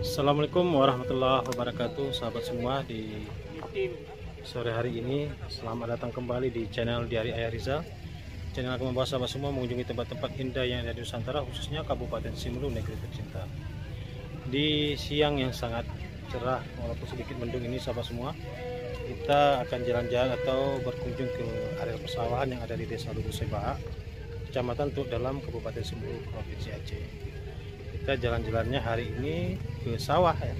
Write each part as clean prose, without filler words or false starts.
Assalamualaikum warahmatullahi wabarakatuh, sahabat semua. Di sore hari ini selamat datang kembali di channel Diari Ayah Rizal. Channel akan membawa sahabat semua mengunjungi tempat-tempat indah yang ada di Nusantara, khususnya Kabupaten Simelu, negeri tercinta. Di siang yang sangat cerah walaupun sedikit mendung ini, sahabat semua, kita akan jalan-jalan atau berkunjung ke area persawahan yang ada di Desa Lugu Sebaha, Kecamatan Teluk Dalam, Kabupaten Simelu, Provinsi Aceh. Kita jalan-jalannya hari ini ke sawah ya,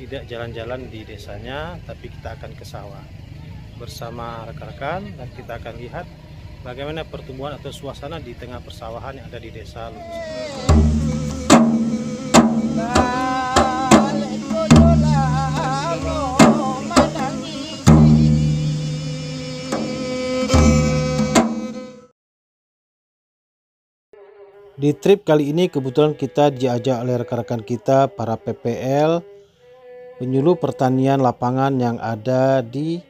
tidak jalan-jalan di desanya, tapi kita akan ke sawah bersama rekan-rekan, dan kita akan lihat bagaimana pertumbuhan atau suasana di tengah persawahan yang ada di Desa Lugu Sebaha. Di trip kali ini kebetulan kita diajak oleh rekan-rekan kita, para PPL, penyuluh pertanian lapangan yang ada di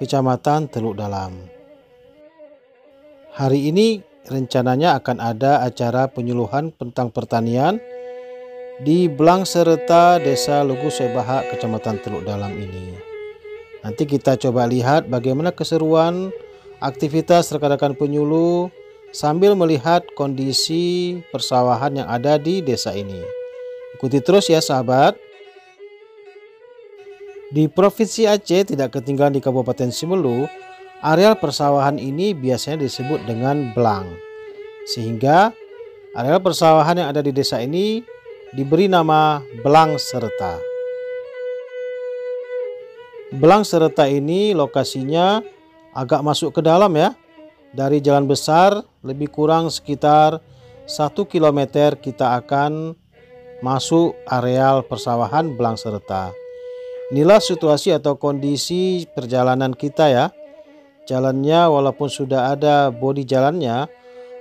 Kecamatan Teluk Dalam. Hari ini rencananya akan ada acara penyuluhan tentang pertanian di Belang serta Desa Lugu Sebaha, Kecamatan Teluk Dalam ini. Nanti kita coba lihat bagaimana keseruan aktivitas rekan-rekan penyuluh sambil melihat kondisi persawahan yang ada di desa ini. Ikuti terus ya sahabat. Di Provinsi Aceh, tidak ketinggalan di Kabupaten Simelu, areal persawahan ini biasanya disebut dengan belang. Sehingga areal persawahan yang ada di desa ini diberi nama Belang Serta. Belang Serta ini lokasinya agak masuk ke dalam ya. Dari jalan besar lebih kurang sekitar 1 km kita akan masuk areal persawahan Belang Serta. Inilah situasi atau kondisi perjalanan kita ya. Jalannya walaupun sudah ada bodi jalannya,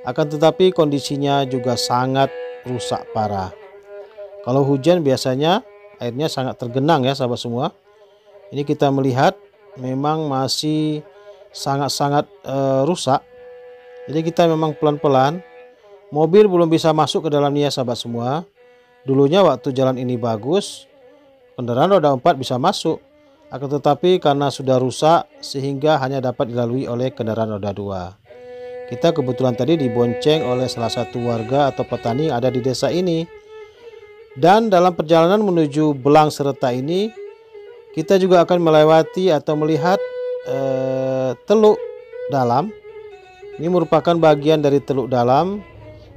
akan tetapi kondisinya juga sangat rusak parah. Kalau hujan biasanya airnya sangat tergenang ya sahabat semua. Ini kita melihat memang masih sangat-sangat rusak. Jadi kita memang pelan-pelan, mobil belum bisa masuk ke dalamnya sahabat semua. Dulunya waktu jalan ini bagus, kendaraan roda 4 bisa masuk, akan tetapi karena sudah rusak sehingga hanya dapat dilalui oleh kendaraan roda 2. Kita kebetulan tadi dibonceng oleh salah satu warga atau petani yang ada di desa ini. Dan dalam perjalanan menuju Belang Serta ini, kita juga akan melewati atau melihat Teluk Dalam. Ini merupakan bagian dari Teluk Dalam,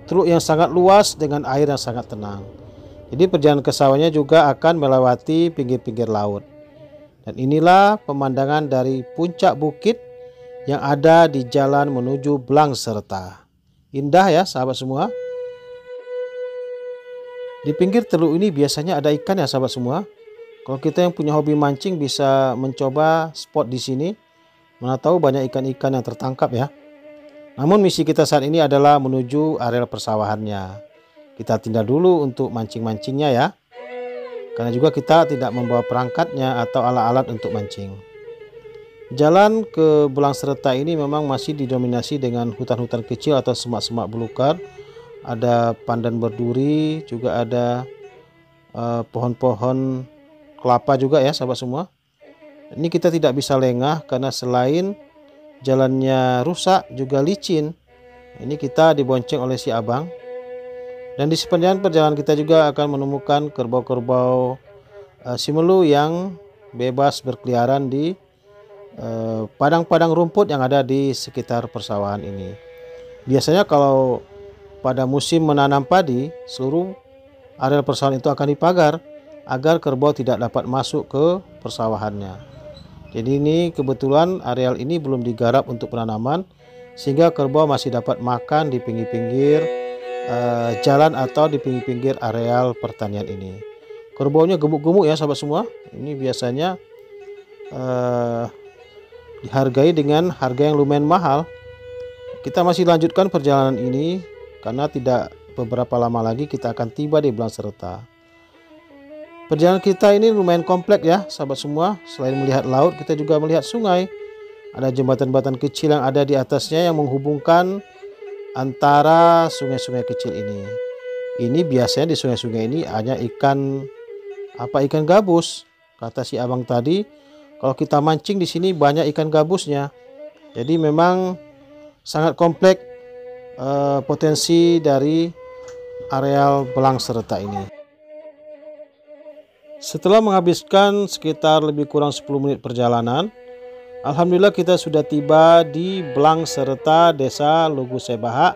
teluk yang sangat luas dengan air yang sangat tenang. Jadi perjalanan ke sawahnya juga akan melewati pinggir-pinggir laut. Dan inilah pemandangan dari puncak bukit yang ada di jalan menuju Belang Serta. Indah ya sahabat semua. Di pinggir teluk ini biasanya ada ikan ya sahabat semua. Kalau kita yang punya hobi mancing bisa mencoba spot di sini. Mana tahu banyak ikan-ikan yang tertangkap ya. Namun misi kita saat ini adalah menuju areal persawahannya. Kita tinggal dulu untuk mancing-mancingnya ya. Karena juga kita tidak membawa perangkatnya atau alat-alat untuk mancing. Jalan ke Belang Serta ini memang masih didominasi dengan hutan-hutan kecil atau semak-semak belukar. Ada pandan berduri, juga ada pohon-pohon kelapa juga ya sahabat semua. Ini kita tidak bisa lengah karena selain jalannya rusak juga licin. Ini kita dibonceng oleh si abang. Dan di sepanjang perjalanan kita juga akan menemukan kerbau-kerbau Simelu yang bebas berkeliaran di padang-padang rumput yang ada di sekitar persawahan ini. Biasanya kalau pada musim menanam padi, seluruh areal persawahan itu akan dipagar agar kerbau tidak dapat masuk ke persawahannya. Jadi ini kebetulan areal ini belum digarap untuk penanaman, sehingga kerbau masih dapat makan di pinggir-pinggir jalan atau di pinggir-pinggir areal pertanian ini. Kerbaunya gemuk-gemuk ya sahabat semua. Ini biasanya dihargai dengan harga yang lumayan mahal. Kita masih lanjutkan perjalanan ini karena tidak beberapa lama lagi kita akan tiba di Belang Serta. Perjalanan kita ini lumayan kompleks ya sahabat semua. Selain melihat laut, kita juga melihat sungai. Ada jembatan-jembatan kecil yang ada di atasnya yang menghubungkan antara sungai-sungai kecil ini. Ini biasanya di sungai-sungai ini hanya ikan Apa ikan gabus? Kata si abang tadi, kalau kita mancing di sini banyak ikan gabusnya. Jadi memang sangat kompleks potensi dari areal Belang Sereta ini. Setelah menghabiskan sekitar lebih kurang 10 menit perjalanan, alhamdulillah kita sudah tiba di Belang Sereta, Desa Lugu Sebaha,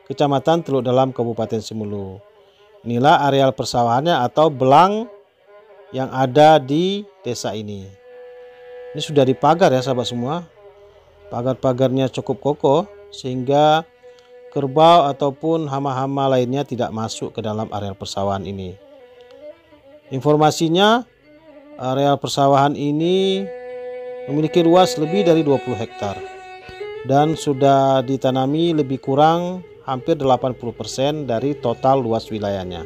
Kecamatan Teluk Dalam, Kabupaten Semulu. Inilah areal persawahannya atau belang yang ada di desa ini. Ini sudah dipagar ya sahabat semua. Pagar-pagarnya cukup kokoh sehingga kerbau ataupun hama-hama lainnya tidak masuk ke dalam areal persawahan ini. Informasinya, areal persawahan ini memiliki luas lebih dari 20 hektar dan sudah ditanami lebih kurang hampir 80% dari total luas wilayahnya.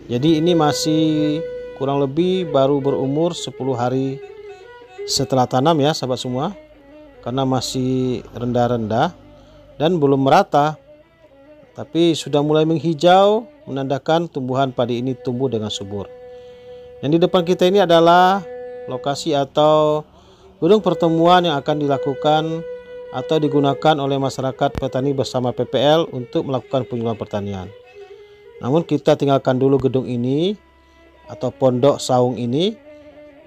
Jadi ini masih kurang lebih baru berumur 10 hari setelah tanam ya sahabat semua, karena masih rendah-rendah dan belum merata, tapi sudah mulai menghijau, menandakan tumbuhan padi ini tumbuh dengan subur. Yang di depan kita ini adalah lokasi atau gedung pertemuan yang akan dilakukan atau digunakan oleh masyarakat petani bersama PPL untuk melakukan penyuluhan pertanian. Namun kita tinggalkan dulu gedung ini atau pondok saung ini.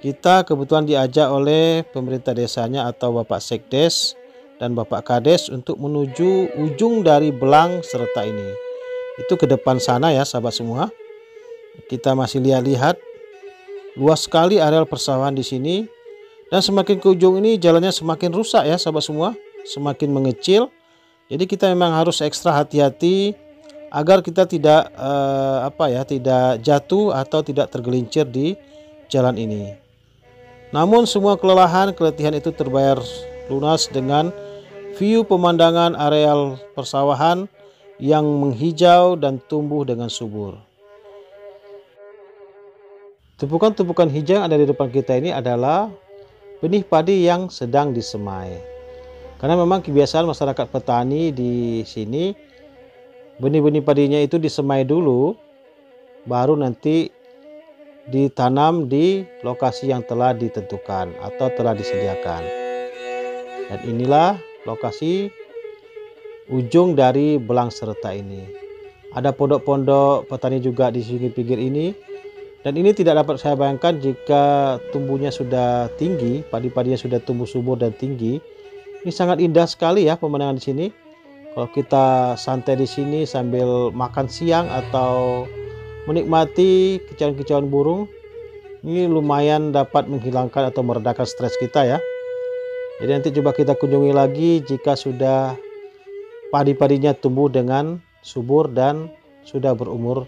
Kita kebetulan diajak oleh pemerintah desanya atau Bapak Sekdes dan Bapak Kades untuk menuju ujung dari Belang Sereta ini. Itu ke depan sana ya sahabat semua. Kita masih lihat-lihat luas sekali areal persawahan di sini, dan semakin ke ujung ini jalannya semakin rusak ya sahabat semua, semakin mengecil. Jadi kita memang harus ekstra hati-hati agar kita tidak tidak jatuh atau tidak tergelincir di jalan ini. Namun semua keletihan itu terbayar lunas dengan view pemandangan areal persawahan yang menghijau dan tumbuh dengan subur. Tumpukan-tumpukan hijau yang ada di depan kita ini adalah benih padi yang sedang disemai. Karena memang kebiasaan masyarakat petani di sini, benih-benih padinya itu disemai dulu, baru nanti ditanam di lokasi yang telah ditentukan atau telah disediakan. Dan inilah lokasi ujung dari Belang Sereta ini. Ada pondok-pondok petani juga di sini pinggir ini. Dan ini tidak dapat saya bayangkan jika tumbuhnya sudah tinggi, padi-padinya sudah tumbuh subur dan tinggi. Ini sangat indah sekali ya pemandangan di sini. Kalau kita santai di sini sambil makan siang atau menikmati kicauan-kicauan burung, ini lumayan dapat menghilangkan atau meredakan stres kita ya. Jadi nanti coba kita kunjungi lagi jika sudah padi-padinya tumbuh dengan subur dan sudah berumur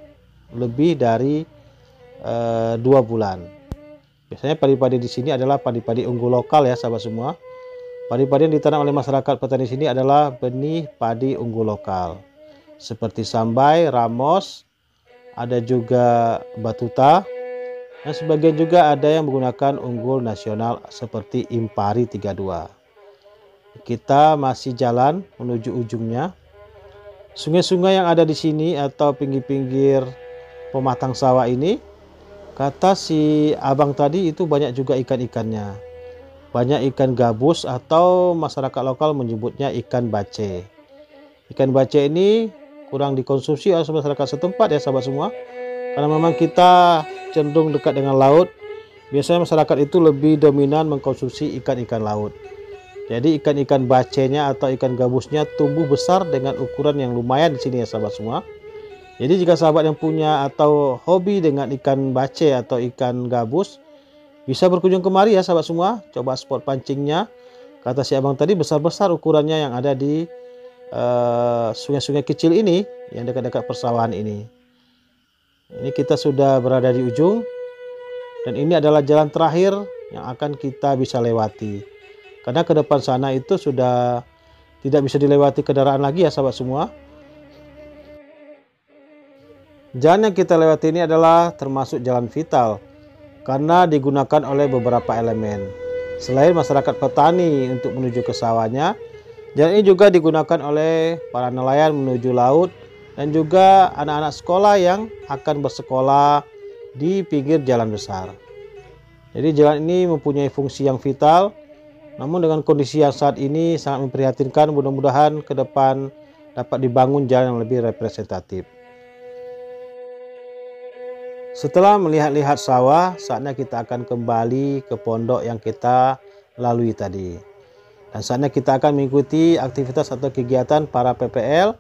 lebih dari 2 bulan. Biasanya padi-padi di sini adalah padi-padi unggul lokal ya sahabat semua. Padi-padi yang ditanam oleh masyarakat petani sini adalah benih padi unggul lokal seperti Sambai, Ramos, ada juga Batuta, dan sebagian juga ada yang menggunakan unggul nasional seperti Impari 32. Kita masih jalan menuju ujungnya. Sungai-sungai yang ada di sini atau pinggir-pinggir pematang sawah ini, kata si abang tadi, itu banyak juga ikan-ikannya. Banyak ikan gabus atau masyarakat lokal menyebutnya ikan bace. Ikan bace ini kurang dikonsumsi oleh masyarakat setempat ya sahabat semua, karena memang kita cenderung dekat dengan laut. Biasanya masyarakat itu lebih dominan mengkonsumsi ikan-ikan laut. Jadi ikan-ikan bacenya atau ikan gabusnya tumbuh besar dengan ukuran yang lumayan di sini ya sahabat semua. Jadi jika sahabat yang punya atau hobi dengan ikan bace atau ikan gabus, bisa berkunjung kemari ya sahabat semua. Coba spot pancingnya, kata si abang tadi, besar-besar ukurannya yang ada di sungai-sungai kecil ini yang dekat-dekat persawahan ini. Ini kita sudah berada di ujung, dan ini adalah jalan terakhir yang akan kita bisa lewati, karena ke depan sana itu sudah tidak bisa dilewati kendaraan lagi ya sahabat semua. Jalan yang kita lewati ini adalah termasuk jalan vital karena digunakan oleh beberapa elemen. Selain masyarakat petani untuk menuju ke sawahnya, jalan ini juga digunakan oleh para nelayan menuju laut dan juga anak-anak sekolah yang akan bersekolah di pinggir jalan besar. Jadi jalan ini mempunyai fungsi yang vital, namun dengan kondisi yang saat ini sangat memprihatinkan. Mudah-mudahan ke depan dapat dibangun jalan yang lebih representatif. Setelah melihat-lihat sawah, saatnya kita akan kembali ke pondok yang kita lalui tadi. Dan saatnya kita akan mengikuti aktivitas atau kegiatan para PPL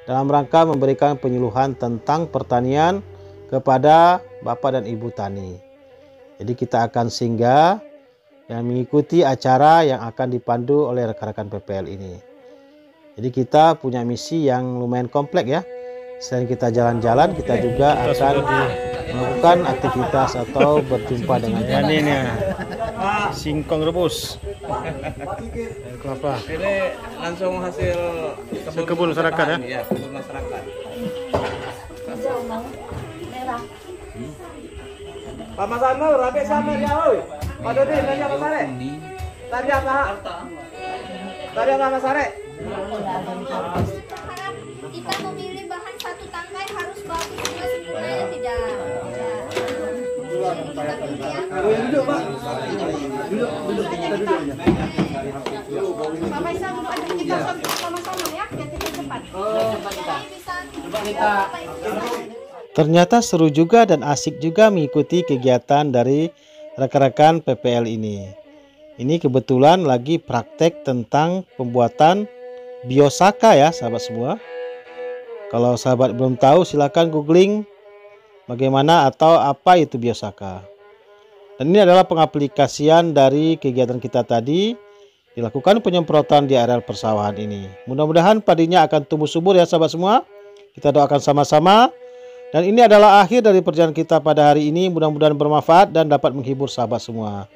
dalam rangka memberikan penyuluhan tentang pertanian kepada Bapak dan Ibu Tani. Jadi kita akan singgah dan mengikuti acara yang akan dipandu oleh rekan-rekan PPL ini. Jadi kita punya misi yang lumayan kompleks ya. Selain kita jalan-jalan, kita juga akan melakukan aktivitas atau berjumpa dengan ini nih singkong rebus kelapa. Ini langsung hasil kebun masyarakat ya? Iya, kebun masyarakat. Pak Mas Anur, rapi sama dia, oi. Pak Dodi, tanya Mas Sare. Tanya apa? Tanya apa Mas Sare? Kita memilih bahan satu tangkai harus bagus juga sempurna, tidak. Duduk, Pak. Duduk. Pak Faisal, kita sama-sama ya, biar kita cepat. Ternyata seru juga dan asik juga mengikuti kegiatan dari rekan-rekan PPL ini. Ini kebetulan lagi praktek tentang pembuatan biosaka ya sahabat semua. Kalau sahabat belum tahu silakan googling bagaimana atau apa itu biosaka. Dan ini adalah pengaplikasian dari kegiatan kita tadi, dilakukan penyemprotan di areal persawahan ini. Mudah-mudahan padinya akan tumbuh subur ya sahabat semua. Kita doakan sama-sama. Dan ini adalah akhir dari perjalanan kita pada hari ini. Mudah-mudahan bermanfaat dan dapat menghibur sahabat semua.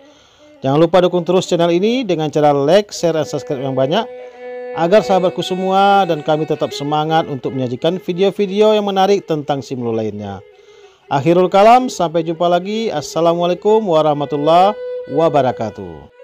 Jangan lupa dukung terus channel ini dengan cara like, share, dan subscribe yang banyak, agar sahabatku semua dan kami tetap semangat untuk menyajikan video-video yang menarik tentang Simlo lainnya. Akhirul kalam, sampai jumpa lagi. Assalamualaikum warahmatullahi wabarakatuh.